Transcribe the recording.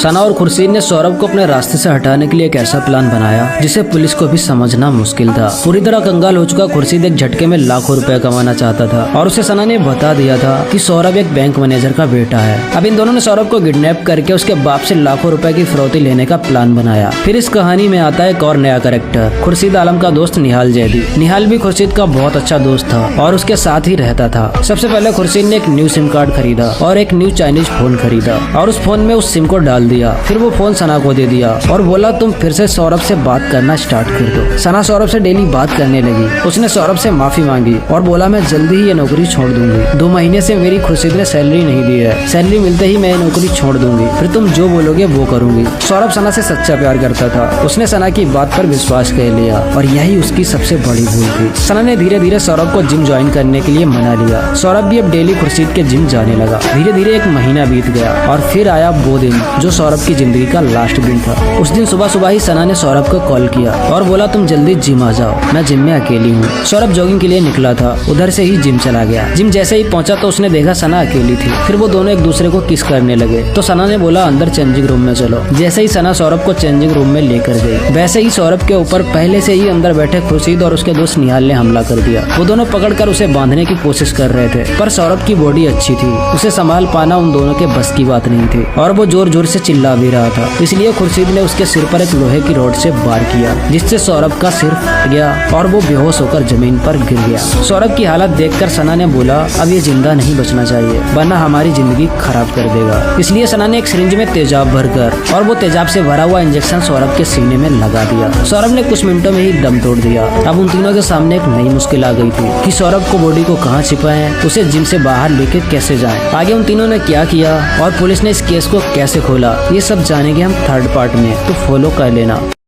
सना और खुर्शीद ने सौरभ को अपने रास्ते से हटाने के लिए एक ऐसा प्लान बनाया जिसे पुलिस को भी समझना मुश्किल था। पूरी तरह कंगाल हो चुका खुर्शीद एक झटके में लाखों रुपए कमाना चाहता था और उसे सना ने बता दिया था कि सौरभ एक बैंक मैनेजर का बेटा है। अब इन दोनों ने सौरभ को किडनैप करके उसके बाप से लाखों रुपए की फिरौती लेने का प्लान बनाया। फिर इस कहानी में आता है एक और नया कैरेक्टर, खुर्शीद आलम का दोस्त निहाल जैदी। निहाल भी खुर्शीद का बहुत अच्छा दोस्त था और उसके साथ ही रहता था। सबसे पहले खुर्शीद ने एक न्यू सिम कार्ड खरीदा और एक न्यू चाइनीज फोन खरीदा और उस फोन में उस सिम को डाल दिया। फिर वो फोन सना को दे दिया और बोला तुम फिर से सौरभ से बात करना स्टार्ट कर दो। सना सौरभ से डेली बात करने लगी। उसने सौरभ से माफी मांगी और बोला मैं जल्दी ही ये नौकरी छोड़ दूंगी। 2 महीने से मेरी खुर्शीद ने सैलरी नहीं दी है, सैलरी मिलते ही मैं ये नौकरी छोड़ दूंगी, फिर तुम जो बोलोगे वो करूंगी। सौरभ सना से सच्चा प्यार करता था। उसने सना की बात पर विश्वास कर लिया और यही उसकी सबसे बड़ी भूल थी। सना ने धीरे धीरे सौरभ को जिम ज्वाइन करने के लिए मना लिया। सौरभ भी अब डेली खुर्शीद के जिम जाने लगा। धीरे धीरे 1 महीना बीत गया और फिर आया वो दिन जो सौरभ की जिंदगी का लास्ट दिन था। उस दिन सुबह सुबह ही सना ने सौरभ को कॉल किया और बोला तुम जल्दी जिम आ जाओ, मैं जिम में अकेली हूँ। सौरभ जॉगिंग के लिए निकला था, उधर से ही जिम चला गया। जिम जैसे ही पहुंचा तो उसने देखा सना अकेली थी। फिर वो दोनों एक दूसरे को किस करने लगे तो सना ने बोला अंदर चेंजिंग रूम में चलो। जैसे ही सना सौरभ को चेंजिंग रूम में लेकर गई, वैसे ही सौरभ के ऊपर पहले से ही अंदर बैठे खुर्शीद और उसके दोस्त निहाल ने हमला कर दिया। वो दोनों पकड़कर उसे बांधने की कोशिश कर रहे थे पर सौरभ की बॉडी अच्छी थी, उसे संभाल पाना उन दोनों के बस की बात नहीं थी और वो जोर जोर से चिल्ला भी रहा था। इसलिए खुर्शीद ने उसके सिर पर एक लोहे की रॉड से वार किया जिससे सौरभ का सिर फट गया और वो बेहोश होकर जमीन पर गिर गया। सौरभ की हालत देखकर सना ने बोला अब ये जिंदा नहीं बचना चाहिए वरना हमारी जिंदगी खराब कर देगा। इसलिए सना ने एक सिरिंज में तेजाब भरकर और वो तेजाब से भरा हुआ इंजेक्शन सौरभ के सीने में लगा दिया। सौरभ ने कुछ मिनटों में ही दम तोड़ दिया। अब उन तीनों के सामने एक नई मुश्किल आ गई थी कि सौरभ को बॉडी को कहाँ छिपाएं, उसे जिम से बाहर लेके कैसे जाएं। आगे उन तीनों ने क्या किया और पुलिस ने इस केस को कैसे खोला, ये सब जानेंगे हम 3rd पार्ट में, तो फॉलो कर लेना।